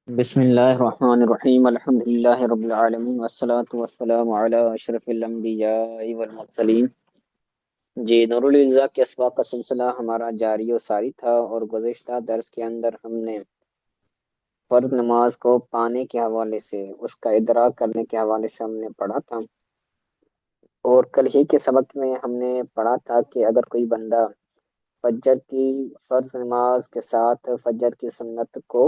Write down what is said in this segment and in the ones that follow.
بسم اللہ الرحمن الرحیم الحمد للہ رب العالمین والصلاة والسلام علی اشرف الانبیاء والمرسلین۔ جی، نور الزا کے اسباق کا سلسلہ ہمارا جاری و ساری تھا، اور گزشتہ درس کے اندر ہم نے فرض نماز کو پانے کے حوالے سے، اس کا ادراک کرنے کے حوالے سے ہم نے پڑھا تھا، اور کل ہی کے سبق میں ہم نے پڑھا تھا کہ اگر کوئی بندہ فجر کی فرض نماز کے ساتھ فجر کی سنت کو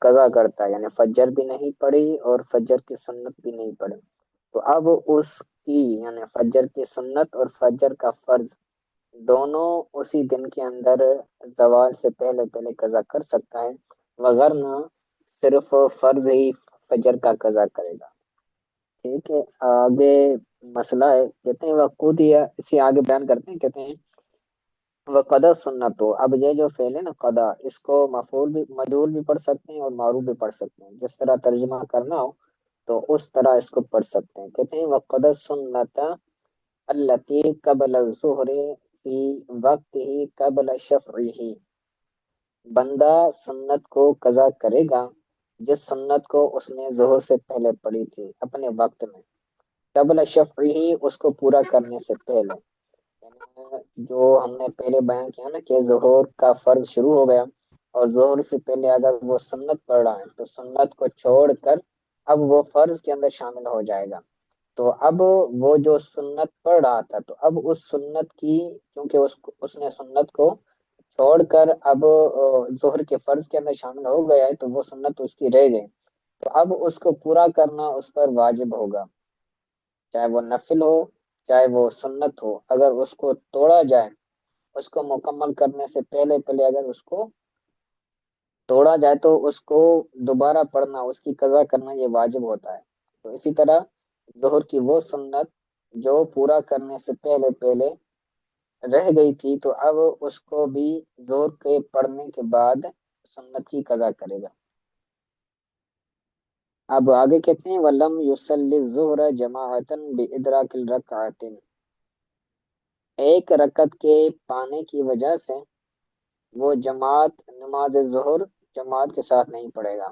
قضا کرتا ہے، یعنی فجر بھی نہیں پڑھی اور فجر کی سنت بھی نہیں پڑھی، تو اب اس کی یعنی فجر کی سنت اور فجر کا فرض دونوں اسی دن کے اندر زوال سے پہلے پہلے قضا کر سکتا ہے، وگرنہ صرف فرض ہی فجر کا قضا کرے گا۔ ٹھیک ہے، آگے مسئلہ ہے، کہتے ہیں وقود یا اسے آگے بیان کرتے ہیں، کہتے ہیں وقدا سنت ہو۔ اب یہ جو فعل ہے نا قدا، اس کو مفعول بھی مجہول بھی پڑھ سکتے ہیں اور معروف بھی پڑھ سکتے ہیں، جس طرح ترجمہ کرنا ہو تو اس طرح اس کو پڑھ سکتے ہیں۔ کہتے ہیں وقدا سنت التی قبل الظہر فی وقت ہی قبل شفعہ، بندہ سنت کو قضا کرے گا جس سنت کو اس نے ظہر سے پہلے پڑھی تھی اپنے وقت میں، قبل شفعہ اس کو پورا کرنے سے پہلے، یعنی جو ہم نے پہلے بیان کیا نا کہ ظہور کا فرض شروع ہو گیا اور ظہور سے پہلے اگر وہ سنت پڑھ رہا ہے تو سنت کو چھوڑ کر اب وہ فرض کے اندر شامل ہو جائے گا، تو اب وہ جو سنت پڑھ رہا تھا تو اب اس سنت کی، کیونکہ اس نے سنت کو چھوڑ کر اب ظہر کے فرض کے اندر شامل ہو گیا ہے تو وہ سنت اس کی رہ گئی، تو اب اس کو پورا کرنا اس پر واجب ہوگا، چاہے وہ نفل ہو چاہے وہ سنت ہو۔ اگر اس کو توڑا جائے، اس کو مکمل کرنے سے پہلے پہلے اگر اس کو توڑا جائے تو اس کو دوبارہ پڑھنا، اس کی قضا کرنا یہ واجب ہوتا ہے۔ تو اسی طرح ظہر کی وہ سنت جو پورا کرنے سے پہلے پہلے رہ گئی تھی تو اب اس کو بھی ظہر کے پڑھنے کے بعد سنت کی قضا کرے گا۔ اب آگے کہتے ہیں وَلَمْ يُصَلِّ الظُّهْرَ جَمَاعَةً بِإِدْرَاكِ الرَّكْعَةٍ، ایک رکعت کے پانے کی وجہ سے وہ نماز ظہر جماعت کے ساتھ نہیں پڑھے گا۔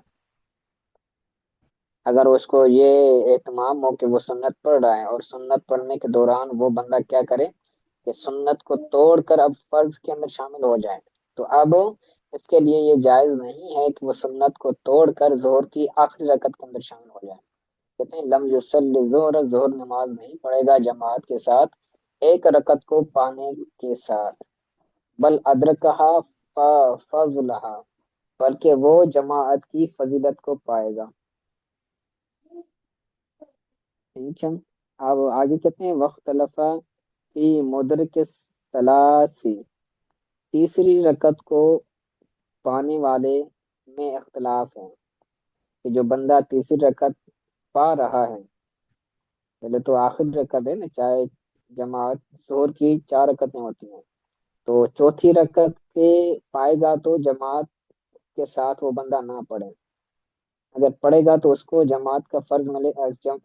اگر اس کو یہ اہتمام ہو کہ وہ سنت پڑھ رہا ہے اور سنت پڑھنے کے دوران وہ بندہ کیا کرے کہ سنت کو توڑ کر اب فرض کے اندر شامل ہو جائے، تو اب اس کے لیے یہ جائز نہیں ہے کہ وہ سنت کو توڑ کر ظہر کی آخری رکعت کے اندر شامل ہو جائے۔ کہتے ہیں لم یصلی ظہر، ظہر نماز نہیں پڑھے گا جماعت کے ساتھ ایک رکعت کو پانے کے ساتھ، بل ادرکہا فضلہا، بلکہ وہ جماعت کی فضیلت کو پائے گا۔ ٹھیک ہے، اب آگے کہتے ہیں وختلف فی مدرک الثلاثی، تیسری رکعت کو پانے والے میں اختلاف ہے کہ جو بندہ تیسری رکعت پا رہا ہے، پہلے تو آخر رکعت ہے نا، چاہے جماعت ظہر کی 4 رکعتیں ہوتی ہیں، تو چوتھی رکعت کے پائے گا تو جماعت کے ساتھ وہ بندہ نہ پڑھے، اگر پڑھے گا تو اس کو جماعت کا فرض ملے،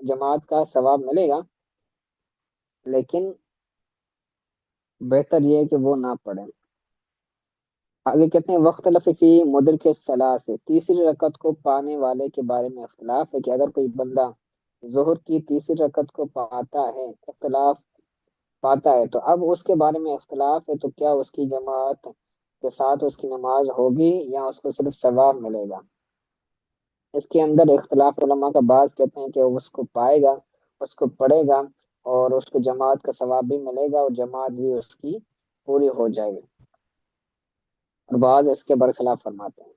جماعت کا ثواب ملے گا، لیکن بہتر یہ ہے کہ وہ نہ پڑھے۔ آگے کہتے ہیں وختلف فی مدرک الثلاث، تیسری رکعت کو پانے والے کے بارے میں اختلاف ہے کہ اگر کوئی بندہ ظہر کی تیسری رکعت کو پاتا ہے تو اب اس کے بارے میں اختلاف ہے، تو کیا اس کی جماعت کے ساتھ اس کی نماز ہوگی یا اس کو صرف ثواب ملے گا؟ اس کے اندر اختلاف علماء کا، بعض کہتے ہیں کہ اس کو پائے گا، اس کو پڑھے گا اور اس کو جماعت کا ثواب بھی ملے گا اور جماعت بھی اس کی پوری ہو جائے گی، اور بعض اس کے برخلاف فرماتے ہیں۔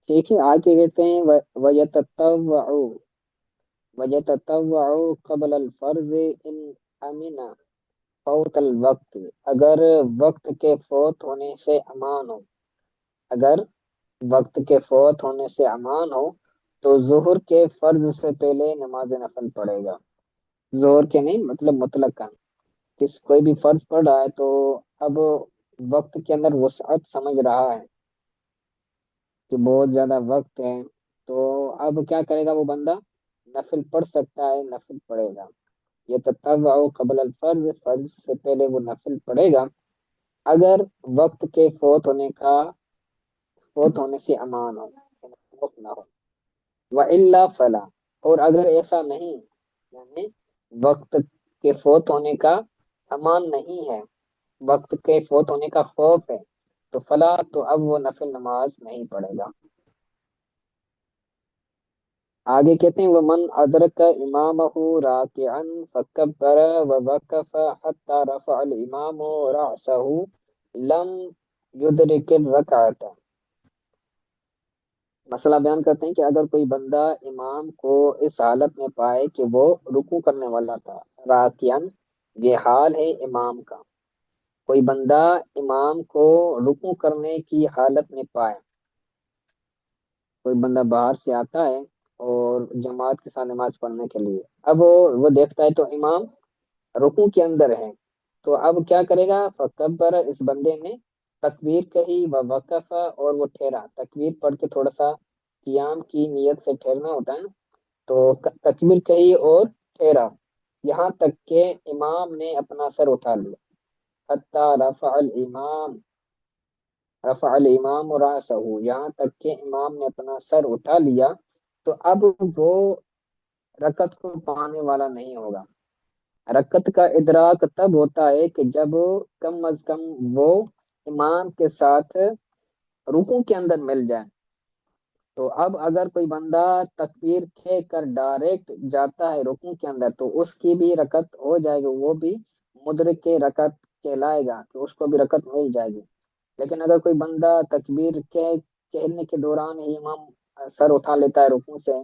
ٹھیک ہے، آگے کہتے ہیں وَيَتَطَوَّعُ قَبْلَ الْفَرْضِ إِنْ أَمِنَ فوت الوقت، اگر وقت کے فوت ہونے سے امان ہو، اگر وقت کے فوت ہونے سے امان ہو تو ظہر کے فرض سے پہلے نماز نفل پڑھے گا، ظہر کے نہیں مطلب مطلق، کوئی بھی فرض پڑھ رہا ہے تو اب وقت کے اندر وسعت سمجھ رہا ہے کہ بہت زیادہ وقت ہے، تو اب کیا کرے گا وہ بندہ؟ نفل پڑھ سکتا ہے، نفل پڑھے گا، یہ تطوع قبل الفرض، فرض سے پہلے وہ نفل پڑھے گا اگر وقت کے فوت ہونے سے امان ہو، خوف نہ ہو، وَإِلَّا فَلَا، اور اگر ایسا نہیں، یعنی وقت کے فوت ہونے کا امان نہیں ہے، وقت کے فوت ہونے کا خوف ہے، تو فلا، تو اب وہ نفل نماز نہیں پڑھے گا۔ آگے کہتے ہیں وَمَنْ أَدْرَكَ إِمَامَهُ رَاكِعًا فَكَبَّرَ وَوَقَفَ حَتَّى رَفَعَ الْإِمَامُ رَأْسَهُ لَمْ يُدْرِكِ الرَّكْعَةَ۔ مسئلہ بیان کرتے ہیں کہ اگر کوئی بندہ امام کو اس حالت میں پائے کہ وہ رکوع کرنے والا تھا، راکعن، یہ حال ہے امام کا، کوئی بندہ امام کو رکوع کرنے کی حالت میں پائے، کوئی بندہ باہر سے آتا ہے اور جماعت کے ساتھ نماز پڑھنے کے لیے، اب وہ دیکھتا ہے تو امام رکوع کے اندر ہے، تو اب کیا کرے گا؟ فکبر، اس بندے نے تکبیر کہی، وقف، اور وہ ٹھہرا، تکبیر پڑھ کے تھوڑا سا قیام کی نیت سے ٹھہرنا ہوتا ہے نا، تو تکبیر کہی اور ٹھہرا، یہاں تک کہ امام نے اپنا سر اٹھا لیا، حتی رفع الامام رأسہ، یہاں تک کہ امام نے اپنا سر اٹھا لیا، تو اب وہ رکعت کو پانے والا نہیں ہوگا۔ رکعت کا ادراک تب ہوتا ہے کہ جب کم از کم وہ امام کے ساتھ رکوع کے اندر مل جائے۔ تو اب اگر کوئی بندہ تکبیر کہہ کر ڈائریکٹ جاتا ہے رکوع کے اندر، تو اس کی بھی رکعت ہو جائے گی، وہ بھی مدرک کے رکعت کہلائے گا، کہ اس کو بھی رکعت مل جائے گی۔ لیکن اگر کوئی بندہ تکبیر کہنے کے دوران ہی امام سر اٹھا لیتا ہے رکوع سے،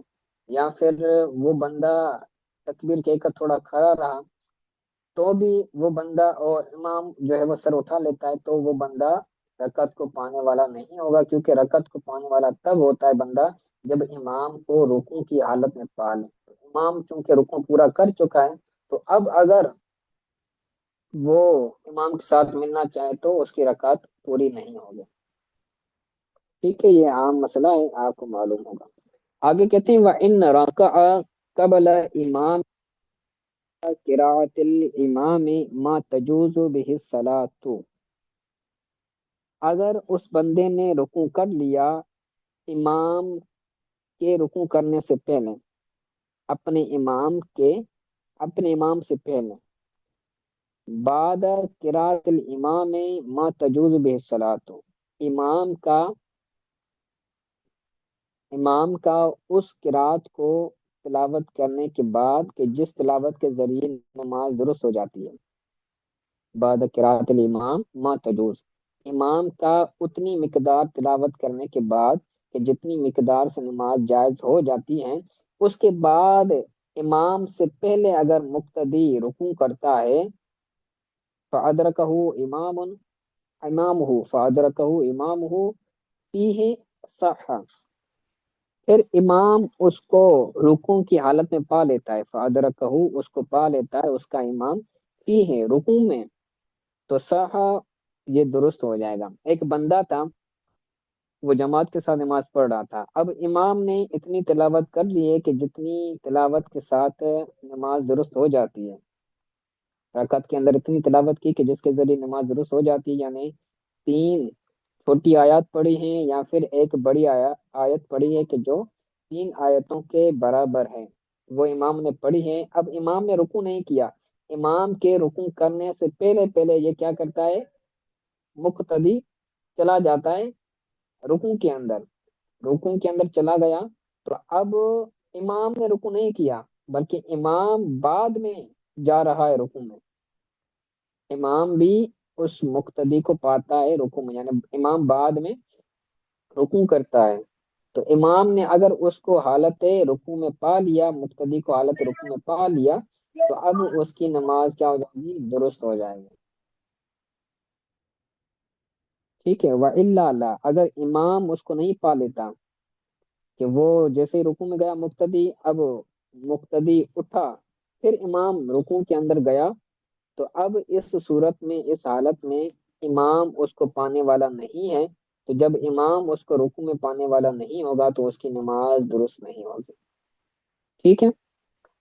یا پھر وہ بندہ تکبیر کہہ کر تھوڑا کھڑا رہا، تو بھی وہ بندہ، اور امام جو ہے وہ سر اٹھا لیتا ہے، تو وہ بندہ رکعت کو پانے والا نہیں ہوگا، کیونکہ رکعت کو پانے والا تب ہوتا ہے بندہ جب امام کو رکوع کی حالت میں پا لے۔ امام چونکہ رکوع پورا کر چکا ہے، تو اب اگر وہ امام کے ساتھ ملنا چاہے تو اس کی رکعت پوری نہیں ہوگی۔ ٹھیک ہے، یہ عام مسئلہ ہے، آپ کو معلوم ہوگا۔ آگے کہتے ہیں وَإِنَّ رَكَعَ قَبْلَ إِمَامِ قِرَاءَةِ الْإِمَامِ مَا تَجُوزُ بِهِ الصَّلَاةُ، اگر اس بندے نے رکوع کر لیا امام کے رکوع کرنے سے پہلے، اپنے امام سے پہلے، بعد قراءۃ الامام ما تجوز به الصلاۃ، امام کا اس قرات کو تلاوت کرنے کے بعد کہ جس تلاوت کے ذریعے نماز درست ہو جاتی ہے، بعد قراءۃ الامام ما تجوز، امام کا اتنی مقدار تلاوت کرنے کے بعد کہ جتنی مقدار سے نماز جائز ہو جاتی ہے، اس کے بعد امام سے پہلے اگر مقتدی رکوع کرتا ہے، فَأَدْرَكَهُ إِمَامُهُ فِيهِ صَحَّ، پھر امام اس کو رکوع کی حالت میں پا لیتا ہے، فَأَدْرَكَهُ، اس کو پا لیتا ہے اس کا امام، فِيهِ، رکوع میں، تو صحّ، یہ درست ہو جائے گا۔ ایک بندہ تھا، وہ جماعت کے ساتھ نماز پڑھ رہا تھا، اب امام نے اتنی تلاوت کر لی ہے کہ جتنی تلاوت کے ساتھ نماز درست ہو جاتی ہے، رکعت کے اندر اتنی تلاوت کی کہ جس کے ذریعے نماز درست ہو جاتی ہے، یعنی 3 چھوٹی آیات پڑھی ہیں یا پھر ایک بڑی آیت پڑھی ہے کہ جو 3 آیتوں کے برابر ہے، وہ امام نے پڑھی ہے۔ اب امام نے رکوع نہیں کیا، امام کے رکوع کرنے سے پہلے یہ کیا کرتا ہے؟ مقتدی چلا جاتا ہے رکوع کے اندر چلا گیا، تو اب امام نے رکوع نہیں کیا، بلکہ امام بعد میں جا رہا ہے رکوع میں، امام بھی اس مقتدی کو پاتا ہے رکوع میں، یعنی امام بعد میں رکوع کرتا ہے، تو امام نے اگر اس کو حالت رکوع میں پا لیا، مقتدی کو حالت رکوع میں پا لیا، تو اب اس کی نماز کیا ہو جائے گی؟ درست ہو جائے گی۔ ٹھیک ہے، وَإِلَّا لَا، اگر امام اس کو نہیں پا لیتا، کہ وہ جیسے ہی رکوع میں گیا مقتدی، اب مقتدی اٹھا، پھر امام رکوع کے اندر گیا، تو اب اس صورت میں، اس حالت میں امام اس کو پانے والا نہیں ہے، تو جب امام اس کو رکوع میں پانے والا نہیں ہوگا تو اس کی نماز درست نہیں ہوگی۔ ٹھیک ہے،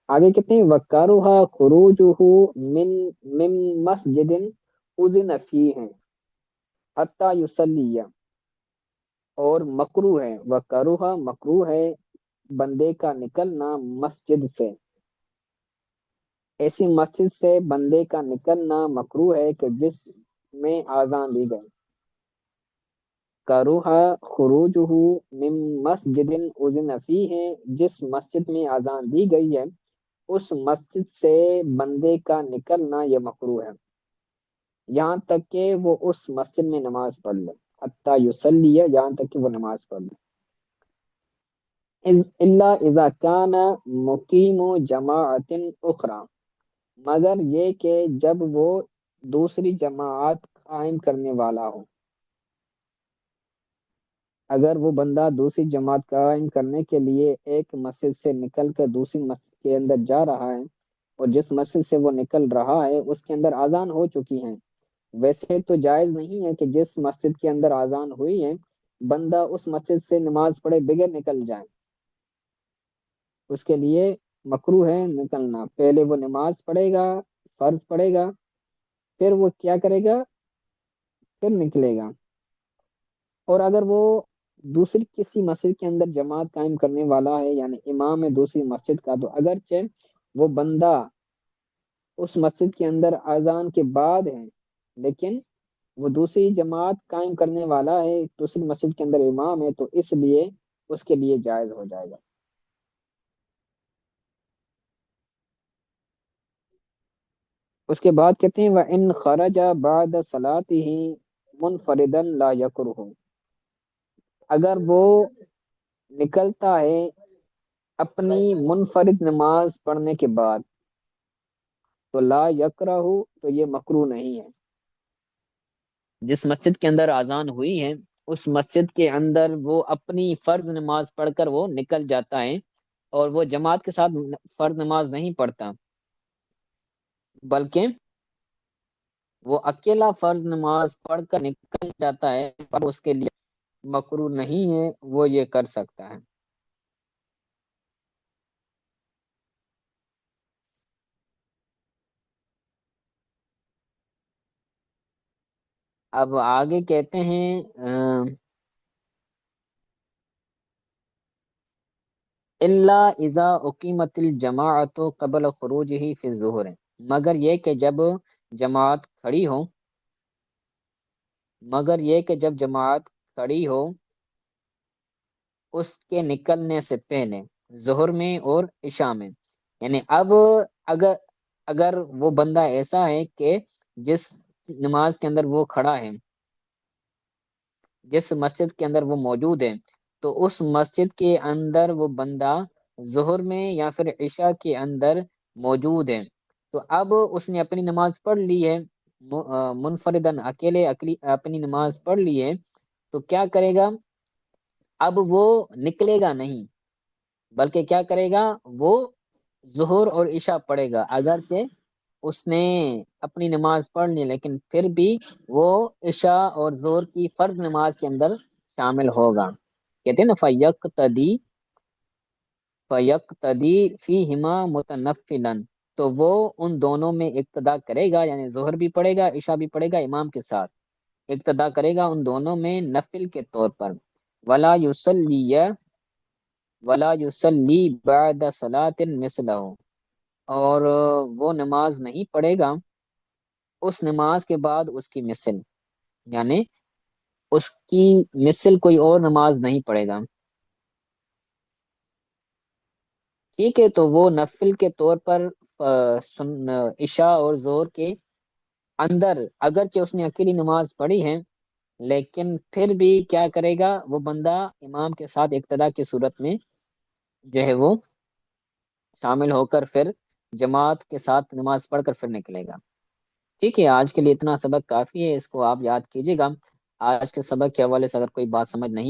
آگے کہتے ہیں وَكَرُهَ خُرُوجُهُ مِن مَسْجِدٍ أُذِنَ فِيهِ حَتَّى يُصَلِّيَ، اور مکروہ ہے، وہ کروہ مکروہ ہے بندے کا نکلنا مسجد سے، ایسی مسجد سے بندے کا نکلنا مکروہ ہے کہ جس میں اذان دی گئی، کروہ خروجہ من مسجد اذن فیہ، جس مسجد میں اذان دی گئی ہے اس مسجد سے بندے کا نکلنا یہ مکروہ ہے، یہاں تک کہ وہ اس مسجد میں نماز پڑھ لے، حتی یصلی، یہاں تک کہ وہ نماز پڑھ لے، الا اذا کان مقیم جماعت اخرى، مگر یہ کہ جب وہ دوسری جماعت قائم کرنے والا ہو، اگر وہ بندہ دوسری جماعت قائم کرنے کے لیے ایک مسجد سے نکل کر دوسری مسجد کے اندر جا رہا ہے، اور جس مسجد سے وہ نکل رہا ہے اس کے اندر اذان ہو چکی ہے، ویسے تو جائز نہیں ہے کہ جس مسجد کے اندر اذان ہوئی ہے بندہ اس مسجد سے نماز پڑھے بغیر نکل جائے، اس کے لیے مکروہ ہے نکلنا، پہلے وہ نماز پڑھے گا، فرض پڑھے گا، پھر وہ کیا کرے گا، پھر نکلے گا، اور اگر وہ دوسری کسی مسجد کے اندر جماعت قائم کرنے والا ہے یعنی امام ہے دوسری مسجد کا، تو اگرچہ وہ بندہ اس مسجد کے اندر اذان کے بعد ہے لیکن وہ دوسری جماعت قائم کرنے والا ہے، دوسری مسجد کے اندر امام ہے، تو اس لیے اس کے لیے جائز ہو جائے گا۔ اس کے بعد کہتے ہیں وَإِنْ خَرَجَ بَعْدَ صَلَاتِهِ مُنْفَرِدًا لَا يَكْرُهُ، اگر وہ نکلتا ہے اپنی منفرد نماز پڑھنے کے بعد تو لا یکرہ، تو یہ مکروہ نہیں ہے، جس مسجد کے اندر اذان ہوئی ہے اس مسجد کے اندر وہ اپنی فرض نماز پڑھ کر وہ نکل جاتا ہے، اور وہ جماعت کے ساتھ فرض نماز نہیں پڑھتا بلکہ وہ اکیلا فرض نماز پڑھ کر نکل جاتا ہے، پر اس کے لیے مکروہ نہیں ہے، وہ یہ کر سکتا ہے۔ اب آگے کہتے ہیں الا اذا اقیمت الجماعت قبل خروجہ فی الظہر، مگر یہ کہ جب جماعت کھڑی ہو، مگر یہ کہ جب جماعت کھڑی ہو اس کے نکلنے سے پہلے، ظہر میں اور عشاء میں، یعنی اب اگر اگر وہ بندہ ایسا ہے کہ جس نماز کے اندر وہ کھڑا ہے، جس مسجد کے اندر وہ موجود ہے، تو اس مسجد کے اندر وہ بندہ ظہر میں یا پھر عشاء کے اندر موجود ہے، تو اب اس نے اپنی نماز پڑھ لی ہے، منفردن اکیلے اپنی نماز پڑھ لی ہے، تو کیا کرے گا، اب وہ نکلے گا نہیں بلکہ کیا کرے گا، وہ ظہر اور عشاء پڑھے گا، اگرچہ اس نے اپنی نماز پڑھ لی لیکن پھر بھی وہ عشاء اور ظہر کی فرض نماز کے اندر شامل ہوگا، کہتے ہیں نا فیقتدی فیہما متنفلا، تو وہ ان دونوں میں اقتدا کرے گا، یعنی ظہر بھی پڑھے گا عشاء بھی پڑھے گا امام کے ساتھ، اقتدا کرے گا ان دونوں میں نفل کے طور پر، ولا یصلی ولا یصلی بعد صلاۃ مثلہ، اور وہ نماز نہیں پڑھے گا اس نماز کے بعد اس کی مثل، یعنی اس کی مثل کوئی اور نماز نہیں پڑھے گا، ٹھیک ہے، تو وہ نفل کے طور پر عشاء اور ظہر کے اندر اگرچہ اس نے اکیلی نماز پڑھی ہے لیکن پھر بھی کیا کرے گا، وہ بندہ امام کے ساتھ اقتدا کی صورت میں جو ہے وہ شامل ہو کر پھر جماعت کے ساتھ نماز پڑھ کر پھر نکلے گا۔ ٹھیک ہے، آج کے لیے اتنا سبق کافی ہے، اس کو آپ یاد کیجیے گا، آج کے سبق کے حوالے سے اگر کوئی بات سمجھ نہیں